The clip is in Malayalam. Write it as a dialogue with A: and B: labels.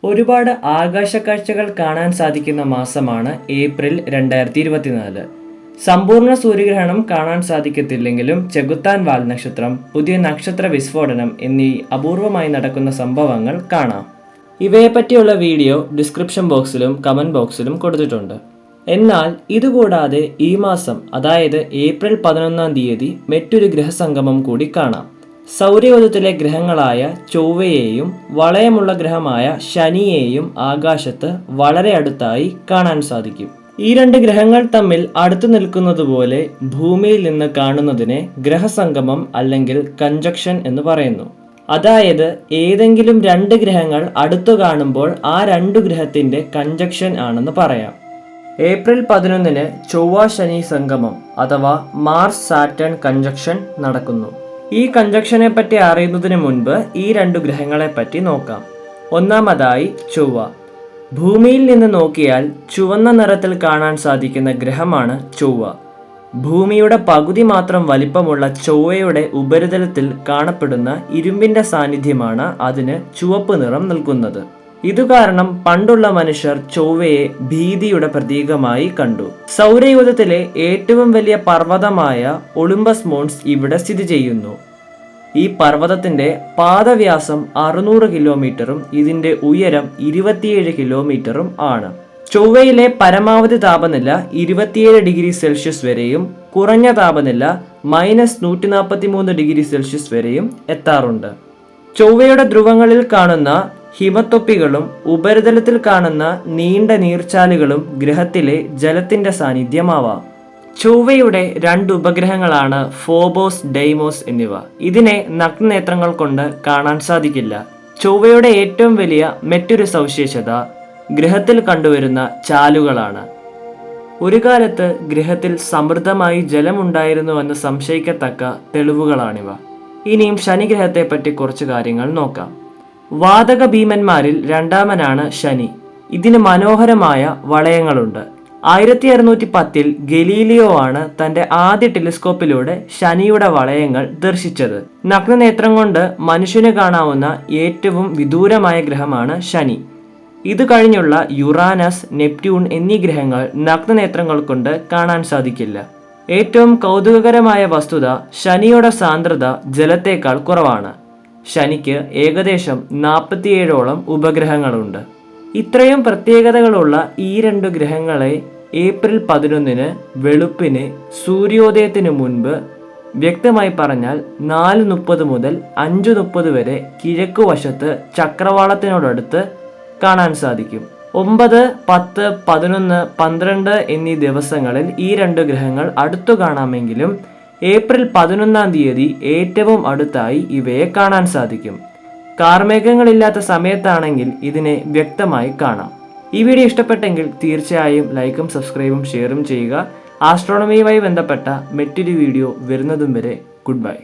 A: ഒരുപാട് ആകാശക്കാഴ്ചകൾ കാണാൻ സാധിക്കുന്ന മാസമാണ് ഏപ്രിൽ 2024. സമ്പൂർണ്ണ സൂര്യഗ്രഹണം കാണാൻ സാധിക്കത്തില്ലെങ്കിലും ചെകുത്താൻ വാൽ നക്ഷത്രം, പുതിയ നക്ഷത്ര വിസ്ഫോടനം എന്നീ അപൂർവമായി നടക്കുന്ന സംഭവങ്ങൾ കാണാം. ഇവയെപ്പറ്റിയുള്ള വീഡിയോ ഡിസ്ക്രിപ്ഷൻ ബോക്സിലും കമൻറ്റ് ബോക്സിലും കൊടുത്തിട്ടുണ്ട്. എന്നാൽ ഇതുകൂടാതെ ഈ മാസം, അതായത് ഏപ്രിൽ 11-ാം തീയതി മറ്റൊരു ഗ്രഹസംഗമം കൂടി കാണാം. സൗരയൂഥത്തിലെ ഗ്രഹങ്ങളായ ചൊവ്വയെയും വളയമുള്ള ഗ്രഹമായ ശനിയെയും ആകാശത്ത് വളരെ അടുത്തായി കാണാൻ സാധിക്കും. ഈ രണ്ട് ഗ്രഹങ്ങൾ തമ്മിൽ അടുത്തു നിൽക്കുന്നതുപോലെ ഭൂമിയിൽ നിന്ന് കാണുന്നതിനെ ഗ്രഹസംഗമം അല്ലെങ്കിൽ കൺജക്ഷൻ എന്ന് പറയുന്നു. അതായത് ഏതെങ്കിലും രണ്ട് ഗ്രഹങ്ങൾ അടുത്തു കാണുമ്പോൾ ആ രണ്ടു ഗ്രഹത്തിന്റെ കൺജക്ഷൻ ആണെന്ന് പറയാം. ഏപ്രിൽ 11-ന് ചൊവ്വ ശനി സംഗമം അഥവാ മാർസ് സാറ്റേൺ കൺജക്ഷൻ നടക്കുന്നു. ഈ കൺജക്ഷനെ പറ്റി അറിയുന്നതിന് മുൻപ് ഈ രണ്ടു ഗ്രഹങ്ങളെ പറ്റി നോക്കാം. ഒന്നാമതായി ചൊവ്വ. ഭൂമിയിൽ നിന്ന് നോക്കിയാൽ ചുവന്ന നിറത്തിൽ കാണാൻ സാധിക്കുന്ന ഗ്രഹമാണ് ചൊവ്വ. ഭൂമിയുടെ പകുതി മാത്രം വലിപ്പമുള്ള ചൊവ്വയുടെ ഉപരിതലത്തിൽ കാണപ്പെടുന്ന ഇരുമ്പിന്റെ സാന്നിധ്യമാണ് അതിന് ചുവപ്പ് നിറം നൽകുന്നത്. ഇതുകാരണം പണ്ടുള്ള മനുഷ്യർ ചൊവ്വയെ ഭീതിയുടെ പ്രതീകമായി കണ്ടു. സൗരയൂഥത്തിലെ ഏറ്റവും വലിയ പർവ്വതമായ ഒളിമ്പസ് മോൺസ് ഇവിടെ സ്ഥിതി ചെയ്യുന്നു. ഈ പർവ്വതത്തിന്റെ പാദവ്യാസം 600 കിലോമീറ്ററും ഇതിന്റെ ഉയരം 27 കിലോമീറ്ററും ആണ്. ചൊവ്വയിലെ പരമാവധി താപനില 27 ഡിഗ്രി സെൽഷ്യസ് വരെയും കുറഞ്ഞ താപനില -143 ഡിഗ്രി സെൽഷ്യസ് വരെയും എത്താറുണ്ട്. ചൊവ്വയുടെ ധ്രുവങ്ങളിൽ കാണുന്ന ഹിമത്തൊപ്പികളും ഉപരിതലത്തിൽ കാണുന്ന നീണ്ട നീർച്ചാലുകളും ഗ്രഹത്തിലെ ജലത്തിന്റെ സാന്നിധ്യമാവാം. ചൊവ്വയുടെ രണ്ട് ഉപഗ്രഹങ്ങളാണ് ഫോബോസ്, ഡെയ്മോസ് എന്നിവ. ഇതിനെ നഗ്നനേത്രങ്ങൾ കൊണ്ട് കാണാൻ സാധിക്കില്ല. ചൊവ്വയുടെ ഏറ്റവും വലിയ മറ്റൊരു സവിശേഷത ഗ്രഹത്തിൽ കണ്ടുവരുന്ന ചാലുകളാണ്. ഒരു കാലത്ത് ഗ്രഹത്തിൽ സമൃദ്ധമായി ജലമുണ്ടായിരുന്നുവെന്ന് സംശയിക്കത്തക്ക തെളിവുകളാണിവ. ഇനിയും ശനിഗ്രഹത്തെ പറ്റി കുറച്ച് കാര്യങ്ങൾ നോക്കാം. വാതക ഭീമന്മാരിൽ രണ്ടാമനാണ് ശനി. ഇതിന് മനോഹരമായ വളയങ്ങളുണ്ട്. 1610-ൽ ഗലീലിയോ ആണ് തന്റെ ആദ്യ ടെലിസ്കോപ്പിലൂടെ ശനിയുടെ വളയങ്ങൾ ദർശിച്ചത്. നഗ്നനേത്രം കൊണ്ട് മനുഷ്യന് കാണാവുന്ന ഏറ്റവും വിദൂരമായ ഗ്രഹമാണ് ശനി. ഇത് കഴിഞ്ഞുള്ള യുറാനസ്, നെപ്റ്റ്യൂൺ എന്നീ ഗ്രഹങ്ങൾ നഗ്നനേത്രങ്ങൾ കൊണ്ട് കാണാൻ സാധിക്കില്ല. ഏറ്റവും കൗതുകകരമായ വസ്തുത ശനിയുടെ സാന്ദ്രത ജലത്തേക്കാൾ കുറവാണ്. ശനിക്ക് ഏകദേശം 47ഓളം ഉപഗ്രഹങ്ങളുണ്ട്. ഇത്രയും പ്രത്യേകതകളുള്ള ഈ രണ്ടു ഗ്രഹങ്ങളെ ഏപ്രിൽ 11-ന് വെളുപ്പിന് സൂര്യോദയത്തിന് മുൻപ്, വ്യക്തമായി പറഞ്ഞാൽ 4:30 മുതൽ 5:30 വരെ കിഴക്കുവശത്ത് ചക്രവാളത്തിനോടടുത്ത് കാണാൻ സാധിക്കും. 9, 10, 11, 12 എന്നീ ദിവസങ്ങളിൽ ഈ രണ്ടു ഗ്രഹങ്ങൾ അടുത്തു കാണാമെങ്കിലും ഏപ്രിൽ 11-ാം തീയതി ഏറ്റവും അടുത്തായി ഇവയെ കാണാൻ സാധിക്കും. കാർമേഘങ്ങളില്ലാത്ത സമയത്താണെങ്കിൽ ഇതിനെ വ്യക്തമായി കാണാം. ഈ വീഡിയോ ഇഷ്ടപ്പെട്ടെങ്കിൽ തീർച്ചയായും ലൈക്കും സബ്സ്ക്രൈബും ഷെയറും ചെയ്യുക. ആസ്ട്രോണമിയുമായി ബന്ധപ്പെട്ട മറ്റൊരു വീഡിയോ വരുന്നതും വരെ ഗുഡ് ബൈ.